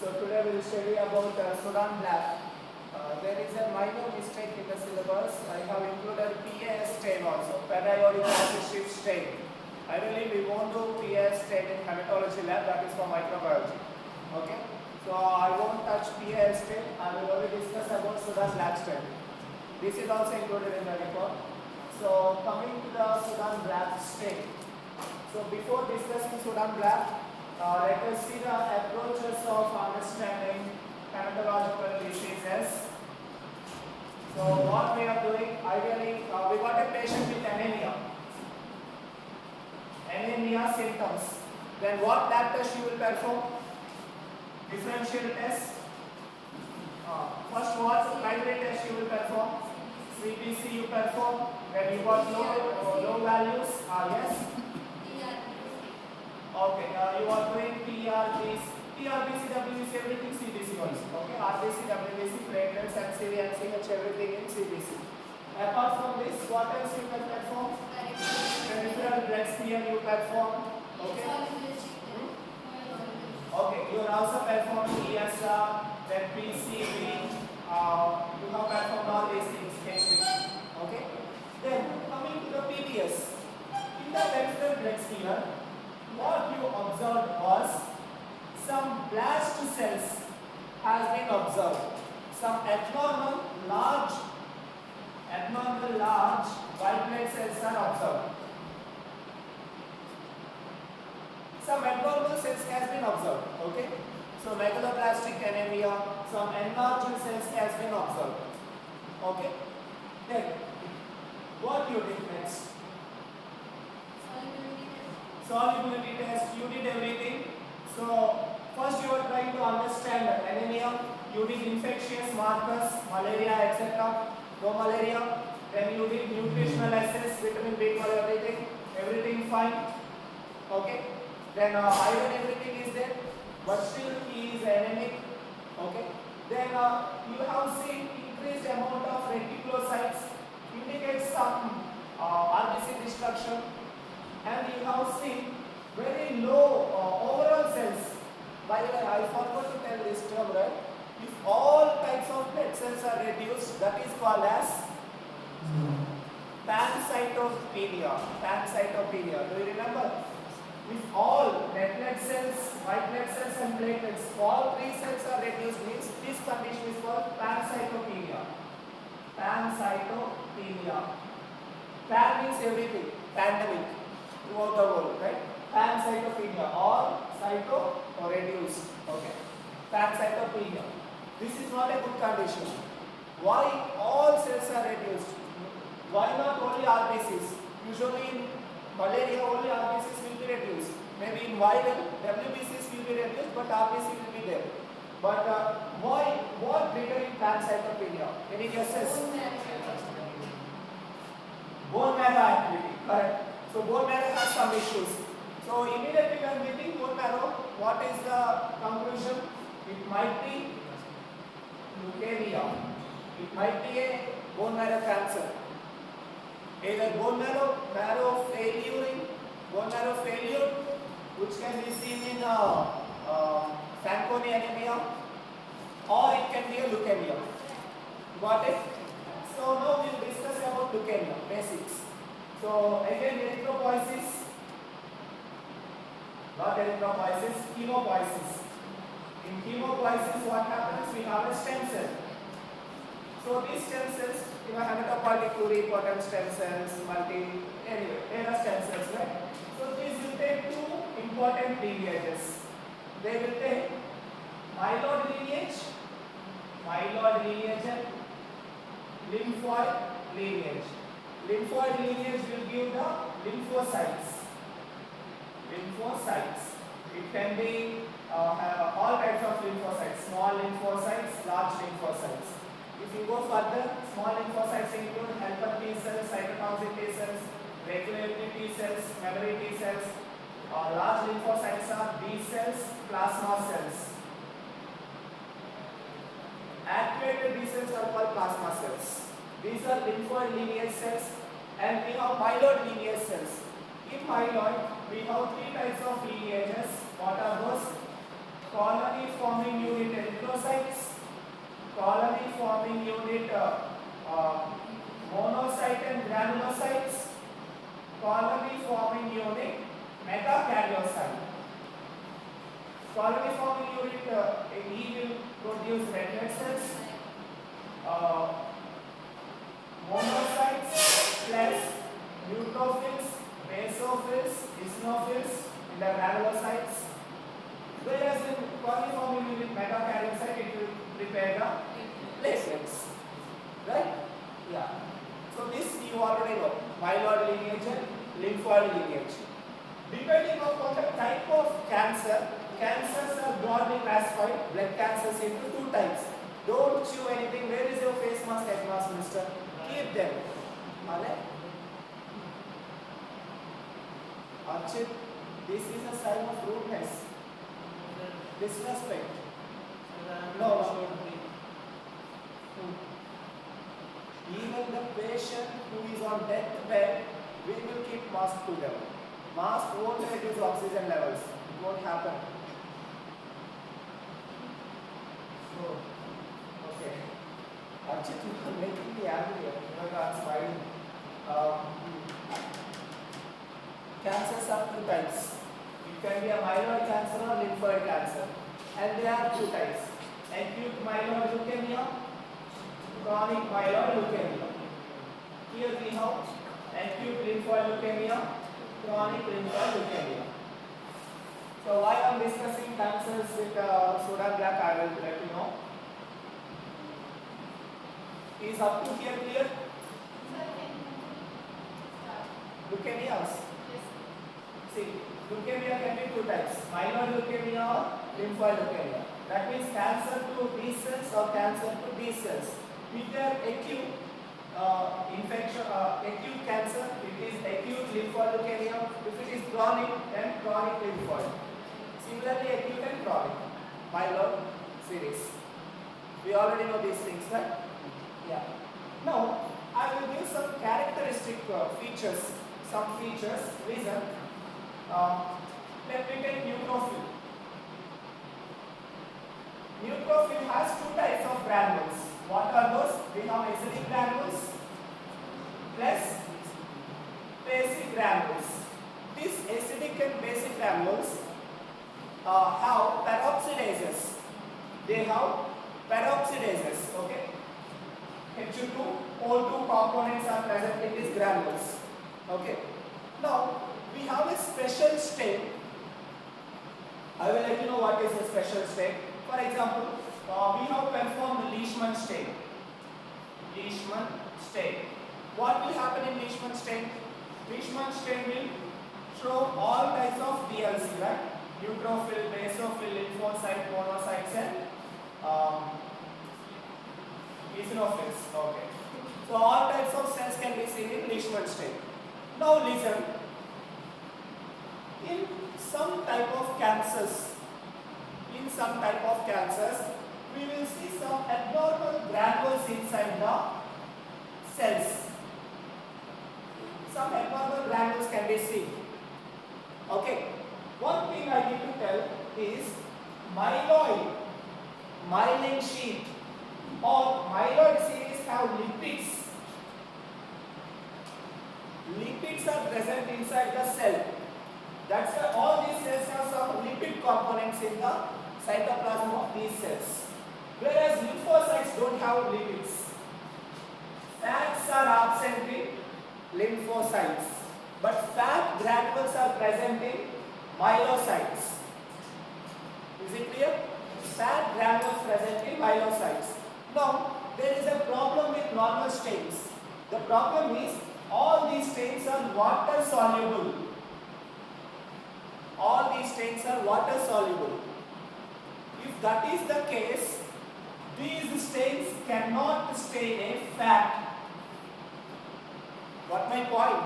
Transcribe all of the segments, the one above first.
So today we will study about Sudan Black. There is a minor mistake in the syllabus. I have included PA stain also, periodic acid shift stain. I believe we won't do PA stain in Hematology lab, that is for Microbiology. Okay? So I won't touch PA stain. I will only discuss about Sudan Black stain. This is also included in the report. So coming to the Sudan Black stain. So before discussing Sudan Black, let us see the approaches of understanding hematological diseases. So what we are doing, ideally, we got a patient with anemia. Anemia symptoms. Then what lab test you will perform? Differential test. First what primary test you will perform? CBC you perform. Then you got low values. Yes. Okay, you are doing PRBC, WBC, everything CBC also. Okay, RBC, WBC, platelets, MCV, MCH, everything in CBC. Apart from this, what else you can perform? Peripheral blood smear you perform. Okay. Okay, you are also performing ESR, then PCV. You have performed all these things. Okay. Then coming to the PBS, in the peripheral blood smear, what you observed was some blast cells has been observed. Some abnormal large white blood cells are observed. Some abnormal cells has been observed. Okay. So megaloblastic anemia, some enlarged cells has been observed. Okay. Then what you did next? Solubility test, you did everything. So first you were trying to understand anemia, you did infectious markers, malaria, etc. No malaria. Then you did nutritional assess, vitamin B12, everything fine. Okay. Then iron, everything is there, but still he is anemic. Okay. Then you have seen increased amount of reticulocytes, indicates some RBC destruction. And you have seen very low overall cells. By the way, I forgot to tell this term, right? If all types of blood cells are reduced, that is called as pancytopenia. Pancytopenia. Do you remember? If all red blood cells, white blood cells and platelets, all three cells are reduced, means this condition is called pancytopenia. Pancytopenia. Pan means everything. Pandemic. Throughout the world, right? Pancytopenia or cyto or reduced. Okay. Pancytopenia. This is not a good condition. Why all cells are reduced? Why not only RBCs? Usually in malaria only RBCs will be reduced. Maybe in viral WBCs will be reduced, but RBC will be there. But why? What triggering pancytopenia? Any guesses? Bone marrow activity. Correct. So bone marrow has some issues. So immediately when we think bone marrow, what is the conclusion? It might be leukemia. It might be a bone marrow cancer. Either bone marrow failure, which can be seen in Fanconi anemia, or it can be a leukemia. Got it? So now we will discuss about leukemia, basics. So again, erythropoiesis, not erythropoiesis, chemopoiesis. In chemopoiesis, what happens? We have a stem cell. So these stem cells, hematopoietic pluripotent stem cells, anyway, there are stem cells, right? So these will take two important lineages. They will take myeloid lineage and lymphoid lineage. Lymphoid lineage will give the lymphocytes. It can be all types of lymphocytes, small lymphocytes, large lymphocytes. If you go further, small lymphocytes include helper T cells, cytotoxic T cells, regulatory T cells, memory T cells. Large lymphocytes are B cells, plasma cells. Activated B cells are called plasma cells. These are lymphoid lineage cells, and we have myeloid lineage cells. In myeloid, we have three types of lineages. What are those? Colony forming unit granulocytes, colony forming unit, megakaryocyte. Colony forming unit E will produce red blood cells, monocytes plus neutrophils, basophils, eosinophils in the granulocytes. Whereas in colony forming unit megakaryocyte, it will prepare the platelets. Right? Yeah. So this you already know. Myeloid lineage and lymphoid lineage. Depending upon the type of cancer, cancers are broadly classified, blood cancers, into two types. Don't chew anything. Where is your face mask, head mask, mister? Keep them. Alright? Archit, this is a sign of rudeness. Disrespect. No. Even the patient who is on deathbed, we will keep mask to them. Mask won't reduce oxygen levels. It won't happen. So, okay. Archit, you are making me angry. You are smiling. Cancers are two types. It can be a myeloid cancer or lymphoid cancer. And there are two types. Acute myeloid leukemia, chronic myeloid leukemia. Here we have acute lymphoid leukemia, chronic lymphoid leukemia. So why I am discussing cancers with Sudan Black, I will let you know. Is up to here clear? Leukemias. See, leukemia can be two types: myeloid leukemia or lymphoid leukemia. That means cancer to B cells or cancer to B cells. If they are acute infection, acute cancer, it is acute lymphoid leukemia. If it is chronic, then chronic lymphoid. Similarly, acute and chronic myeloid series. We already know these things, right? Yeah. Now, I will give some characteristic features, some features, reason. Let me take neutrophil. Neutrophil has two types of granules. What are those? We have acidic granules plus basic granules. These acidic and basic granules have peroxidases. They have peroxidases. Okay. H2O2 components are present in these granules. Okay. Now we have a special stain. I will let you know what is a special stain. For example, we have performed Leishman stain. Leishman stain. What will happen in Leishman stain? Leishman stain will show all types of DLC, right? Neutrophil, basophil, lymphocyte, monocytes, and eosinophils. Okay. So all types of cells can be seen in Leishman stain. Now listen. In some type of cancers, we will see some abnormal granules inside the cells. Some abnormal granules can be seen. Okay. One thing I need to tell is myelin sheath or myeloid series have lipids. Lipids are present inside the cell. That's why all these cells have some lipid components in the cytoplasm of these cells. Whereas lymphocytes don't have lipids. Fats are absent in lymphocytes, but fat granules are present in myelocytes. Is it clear? Fat granules present in myelocytes. Now, there is a problem with normal stains. The problem is all these stains are water soluble. All these stains are water soluble. If that is the case, these stains cannot stain a fat. Got my point?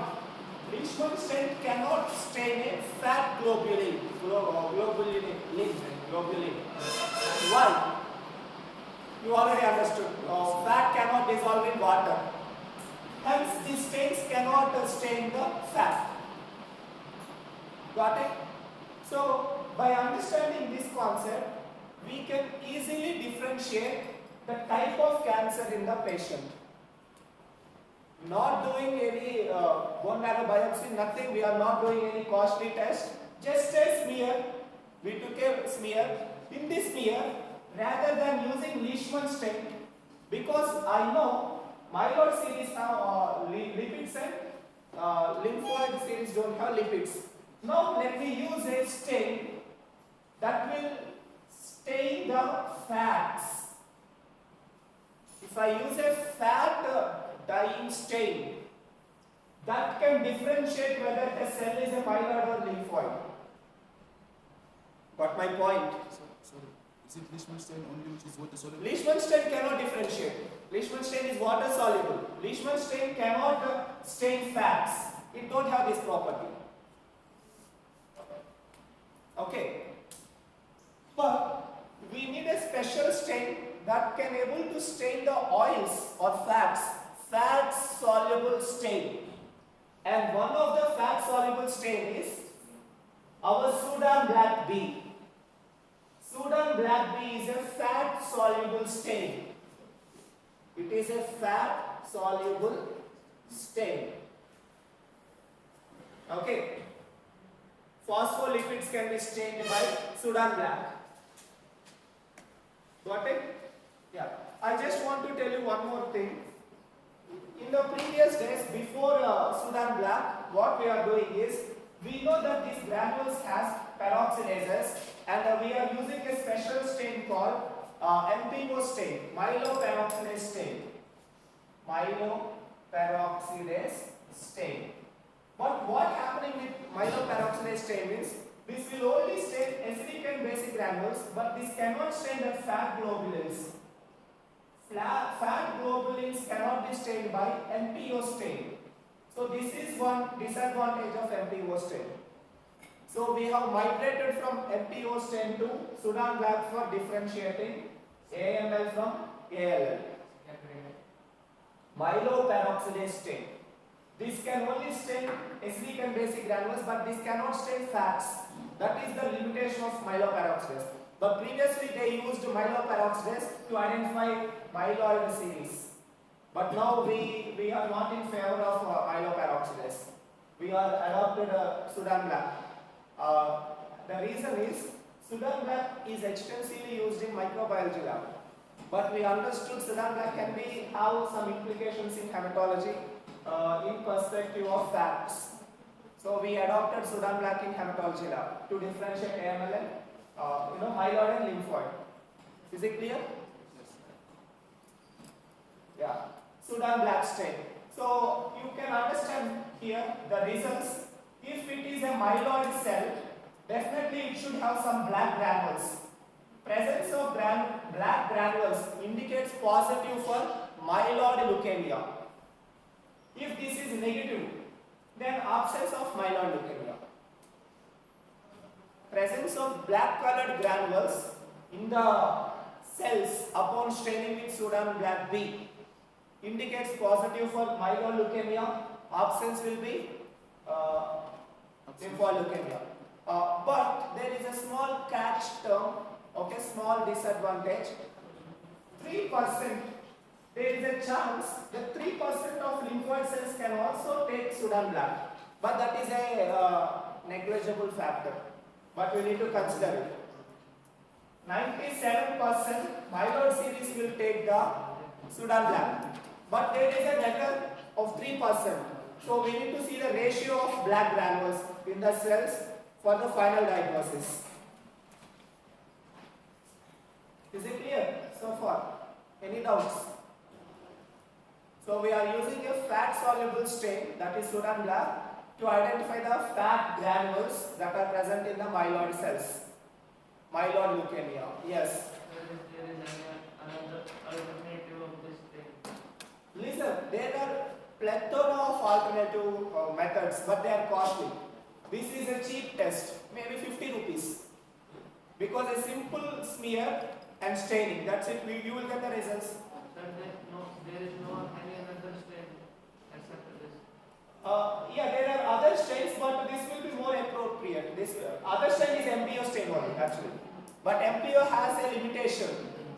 Leishman stain cannot stain a fat globulin. Why? You already understood. Fat cannot dissolve in water. Hence, these stains cannot stain the fat. Got it? So, by understanding this concept, we can easily differentiate the type of cancer in the patient. Not doing any bone marrow biopsy, nothing. We are not doing any costly test. Just a smear. We took a smear. In this smear, rather than using Leishman stain, because I know myeloid series now lipids and lymphoid series don't have lipids. Now let me use a stain that will stain the fats. If I use a fat dyeing stain, that can differentiate whether the cell is a myeloid or lymphoid. Got my point? Sorry. Is it Leishman stain only which is water soluble? Leishman stain cannot differentiate. Leishman stain is water soluble. Leishman stain cannot stain fats. It don't have this property. Okay. But we need a special stain that can able to stain the oils or fats. Fat soluble stain. And one of the fat soluble stain is our Sudan Black B. Sudan Black B is a fat soluble stain. It is a fat soluble stain. Okay. Phospholipids can be stained by Sudan Black. Got it? Yeah. I just want to tell you one more thing. In the previous days, before Sudan Black, what we are doing is, we know that these granules has peroxidases, and we are using a special stain called MPO stain, myeloperoxidase stain. Myeloperoxidase stain. But what happening with myeloperoxidase stain is, this will only stain acidic and basic granules, but this cannot stain the fat globulins. Fat globulins cannot be stained by MPO stain. So this is one disadvantage of MPO stain. So we have migrated from MPO stain to Sudan Black for differentiating AML from ALL. Myeloperoxidase stain. This can only stain acidic and basic granules, but this cannot stain fats. That is the limitation of myeloperoxidase. But previously they used myeloperoxidase to identify myeloid series. But now we are not in favor of myeloperoxidase. We are adopted Sudan Black. The reason is Sudan Black is extensively used in microbiology lab. But we understood Sudan Black can have some implications in hematology in perspective of fats. So we adopted Sudan Black in hematology lab to differentiate AML and myeloid and lymphoid. Is it clear? Yeah. Sudan Black stain. So you can understand here the results. If it is a myeloid cell, definitely it should have some black granules. Presence of black granules indicates positive for myeloid leukemia. If this is negative, then absence of myeloid leukemia. Presence of black colored granules in the cells upon staining with Sudan Black B indicates positive for myeloid leukemia. Absence will be lymphoid leukemia. But there is a small catch term, okay, small disadvantage. 3%, there is a chance that 3% of lymphoid cells can also take Sudan Black. But that is a negligible factor. But we need to consider it. 97% myeloid series will take the Sudan Black. But there is a delta of 3%. So we need to see the ratio of black granules in the cells for the final diagnosis. Is it clear so far? Any doubts? So we are using a fat soluble stain, that is Sudan Black, to identify the fat granules that are present in the myeloid cells. Myeloid leukemia. Yes. There is another alternative of this thing. Listen, there are plethora of alternative methods, but they are costly. This is a cheap test, maybe 50 rupees. Because a simple smear and staining, that's it, you will get the results. Sir, there is no any another stain except this. Yeah, there are other stains, but this will be more appropriate. This other stain is MPO stain only, actually. But MPO has a limitation.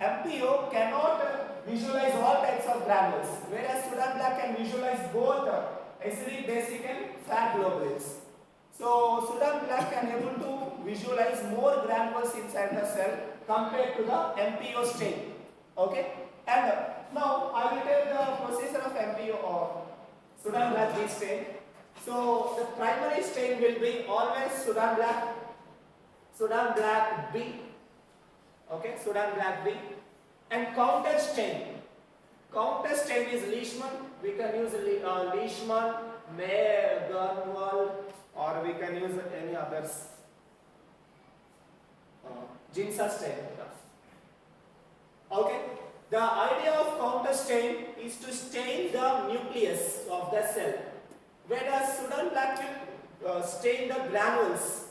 MPO cannot visualize all types of granules, whereas Sudan Black can visualize both acidic, basic and fat globulins. So Sudan Black can able to visualize more granules inside the cell compared to the MPO stain. Okay, and now I will tell the procedure of MPO or Sudan Black B stain. So the primary stain will be always Sudan Black B. Okay, Sudan Black B. And counter stain. Counter stain is Leishman. We can use Leishman, May, Gurnwald, or we can use any others. Ginsa stain. Okay. The idea of counter stain is to stain the nucleus of the cell, whereas Sudan Black will stain the granules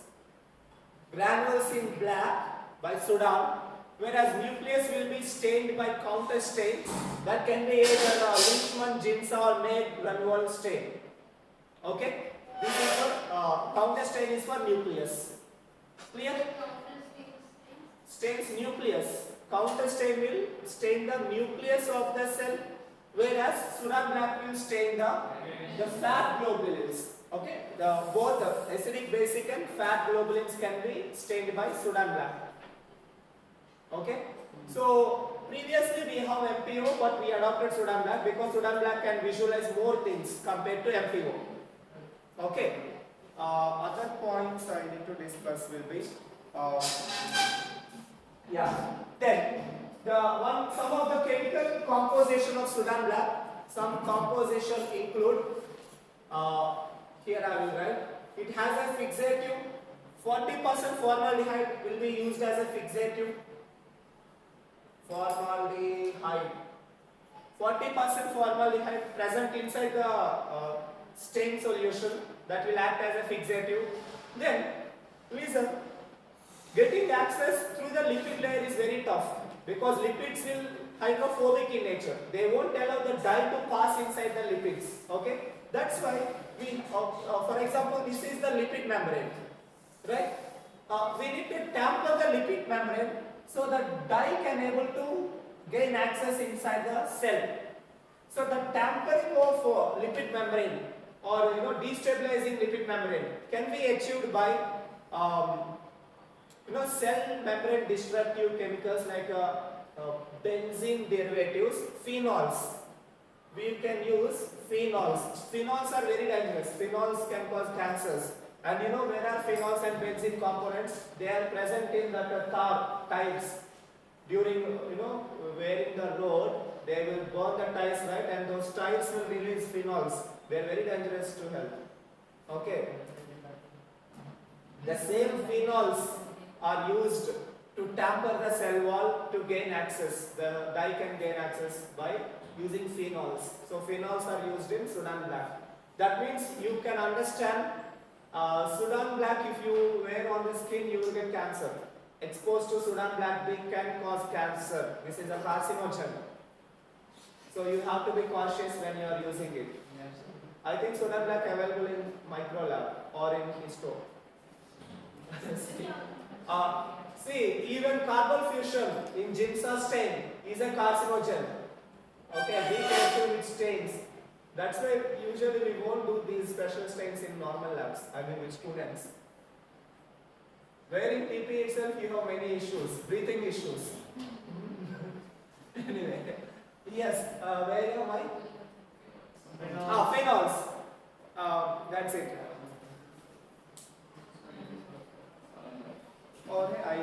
in black by Sudan, whereas nucleus will be stained by counter stain that can be either Leishman, Ginsa or May Grunwald stain. Okay, this is for counter stain is for nucleus. Clear? Stains nucleus. Counter stain will stain the nucleus of the cell, whereas Sudan Black will stain the fat globulins. Okay, both the acidic, basic and fat globulins can be stained by Sudan Black. Okay, so previously we have MPO, but we adopted Sudan Black because Sudan Black can visualize more things compared to MPO. Okay, other points I need to discuss will be then some of the chemical composition of Sudan Black. Some composition include here I will write. It has a fixative. 40% formaldehyde will be used as a fixative. Formaldehyde. 40% formaldehyde present inside the stain solution that will act as a fixative. Then, listen, getting access through the lipid layer is very tough because lipids will hydrophobic in nature. They won't allow the dye to pass inside the lipids. Okay, that's why we, for example, this is the lipid membrane, right? We need to tamper the lipid membrane so that dye can able to gain access inside the cell. So the tampering of lipid membrane or destabilizing lipid membrane can be achieved by cell membrane destructive chemicals like benzene derivatives, phenols. We can use phenols. Phenols are very dangerous. Phenols can cause cancers. And where are phenols and benzene components? They are present in the tar tires. During wearing the road, they will burn the tires, right? And those tires will release phenols. They are very dangerous to health. Okay. The same phenols are used to tamper the cell wall to gain access. The dye can gain access by using phenols. So phenols are used in Sudan Black. That means you can understand Sudan Black, if you wear on the skin, you will get cancer. Exposed to Sudan Black B can cause cancer. This is a carcinogen. So you have to be cautious when you are using it. I think Sudan Black available in micro lab or in histo. See, even carbon fusion in Ginsa stain is a carcinogen. Okay, be careful with stains. That's why usually we won't do these special stains in normal labs, I mean with students. Wearing PP itself, you have many issues, breathing issues. Anyway, yes, where am I? Phenols. That's it. Okay, I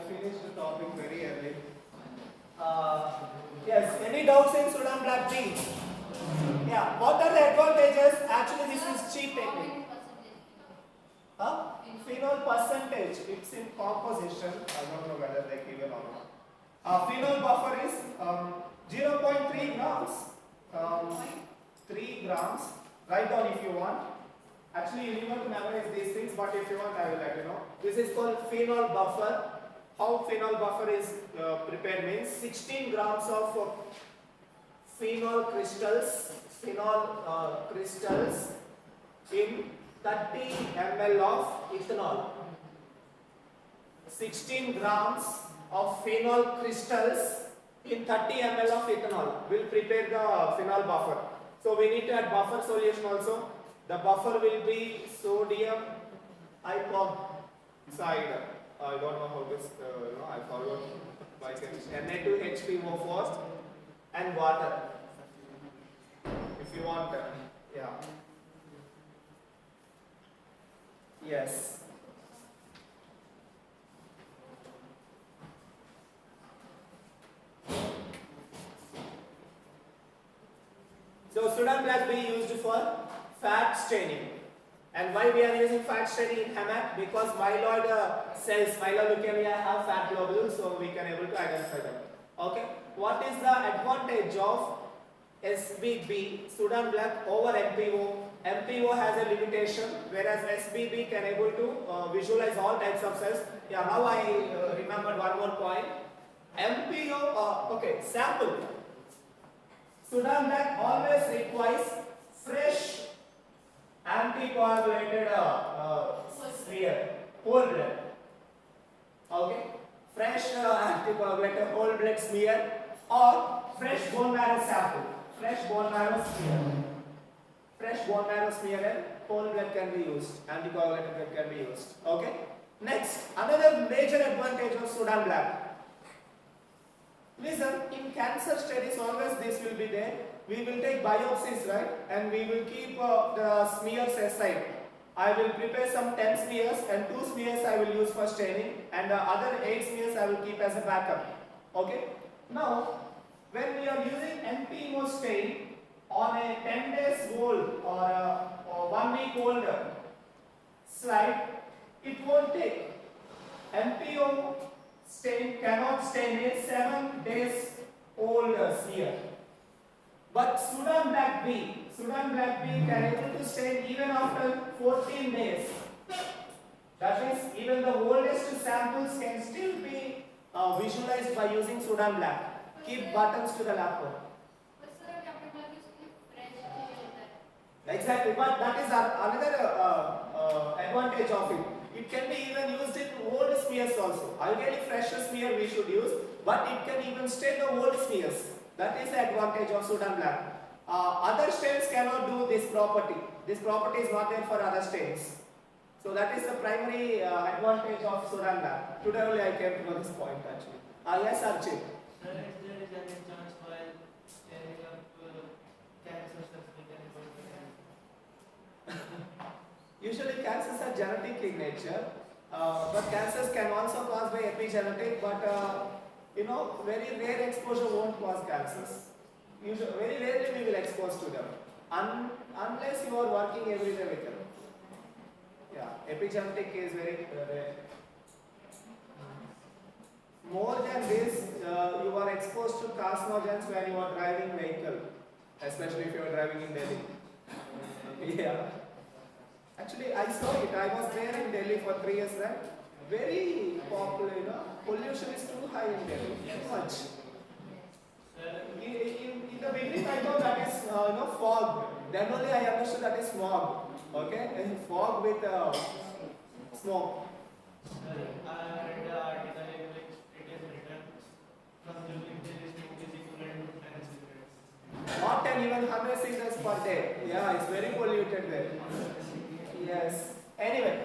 finished the topic very early. Yes, any doubts in Sudan Black B? Yeah, what are the advantages? Actually, this is cheat technique. Phenol percentage, it's in composition. I don't know whether they give it or not. Phenol buffer is 0.3 grams. 3 grams. Write down if you want. Actually, you need not to memorize these things, but if you want, I will let you know. This is called phenol buffer. How phenol buffer is prepared means 16 grams of phenol crystals in 30 ml of ethanol. 16 grams of phenol crystals in 30 ml of ethanol will prepare the phenol buffer. So we need to add buffer solution also. The buffer will be sodium hypoxide. I don't know how this, I forgot biochemistry. Na2H2O4 and water. If you want, yeah. Yes. So Sudan Black B used for fat staining. And why we are using fat staining in hemat? Because myeloid cells, myeloleukemia have fat globules, so we can able to identify them. Okay. What is the advantage of SBB, Sudan Black, over MPO? MPO has a limitation, whereas SBB can able to visualize all types of cells. Yeah, now I remembered one more point. MPO, okay, sample. Sudan Black always requires fresh anticoagulated smear, whole blood. Okay, fresh anticoagulated whole blood smear or fresh bone marrow sample. Fresh bone marrow smear. Fresh bone marrow smear and whole blood can be used. Anticoagulated blood can be used. Okay. Next, another major advantage of Sudan Black. Listen, in cancer studies always this will be there. We will take biopsies, right? And we will keep the smears aside. I will prepare some 10 smears and 2 smears I will use for staining and the other 8 smears I will keep as a backup. Okay? Now, when we are using NPO stain on a 10 days old or 1 week old slide, it won't take. NPO stain cannot stain a 7 days old smear. But Sudan Black B can able to stain even after 14 days. That means even the oldest samples can still be visualized by using Sudan Black. Keep buttons to the laptop. Exactly, but that is another advantage of it. It can be even used in old smears also. Ideally, fresh smear we should use, but it can even stain the old smears. That is the advantage of Sudan Black. Other stains cannot do this property. This property is not there for other stains. So that is the primary advantage of Sudan Black. Today only I came to this point actually. Yes, Archit. Sir, is there is any chance while staining up cancer cells we can avoid the cancer? Usually cancers are genetic in nature, but cancers can also cause by epigenetic, but very rare exposure won't cause cancers. Usually, very rarely we will expose to them, unless you are working every day with them. Yeah, epigenetic is very rare. More than this, you are exposed to carcinogens when you are driving vehicle, especially if you are driving in Delhi. Yeah. Actually, I saw it. I was there in Delhi for 3 years, right? Very popular, pollution is too high in Delhi, too much. In the beginning, I thought that is, fog. Then only I understood that is smog. Okay, and fog with smoke. Sir, I read the article in which it is written consuming daily smoke is equivalent to 10 cigarettes. Not 10, even 100 cigarettes per day. Yeah, it's very polluted there. Yes. Anyway.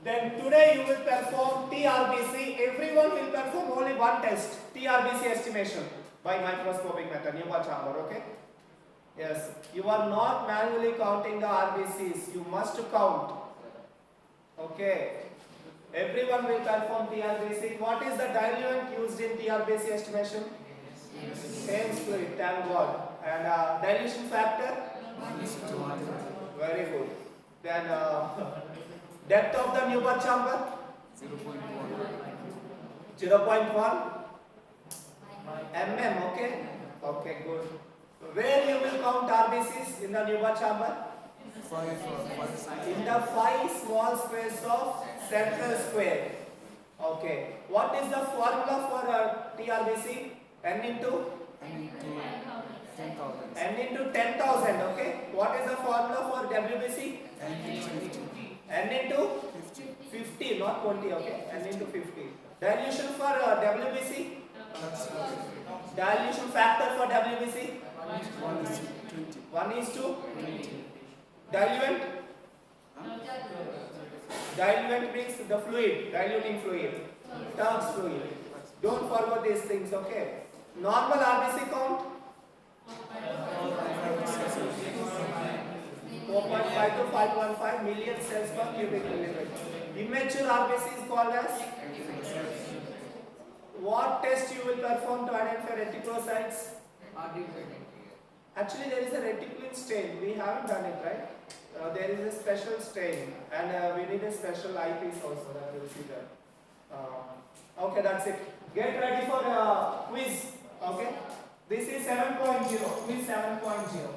Then today you will perform TRBC. Everyone will perform only one test, TRBC estimation by microscopic method, Newman chamber, okay? Yes. You are not manually counting the RBCs. You must count. Okay. Everyone will perform TRBC. What is the diluent used in TRBC estimation? Same fluid, thank God. And dilution factor? Very good. Then depth of the Newman chamber? 0.1 mm, okay? Okay, good. Where you will count RBCs in the Newman chamber? In the 5 small space of central square. Okay. What is the formula for TRBC? N into 10,000. Okay. What is the formula for WBC? N into 50, not 20, okay? N into 50. Dilution for WBC? Dilution factor for WBC? 1 is to 20. 1 is to? 20. Diluent? Huh? Diluent means the fluid, diluting fluid. Turks fluid. Don't forget these things, okay? Normal RBC count? 4.5 to 5.5 million cells per cubic millimeter. Immature RBC is called as? What test you will perform to identify reticulocytes? Actually, there is a reticulin stain. We haven't done it, right? There is a special stain, and we need a special eyepiece also. That will see that. Okay, that's it. Get ready for quiz. Okay. This is 7.0. Quiz 7.0.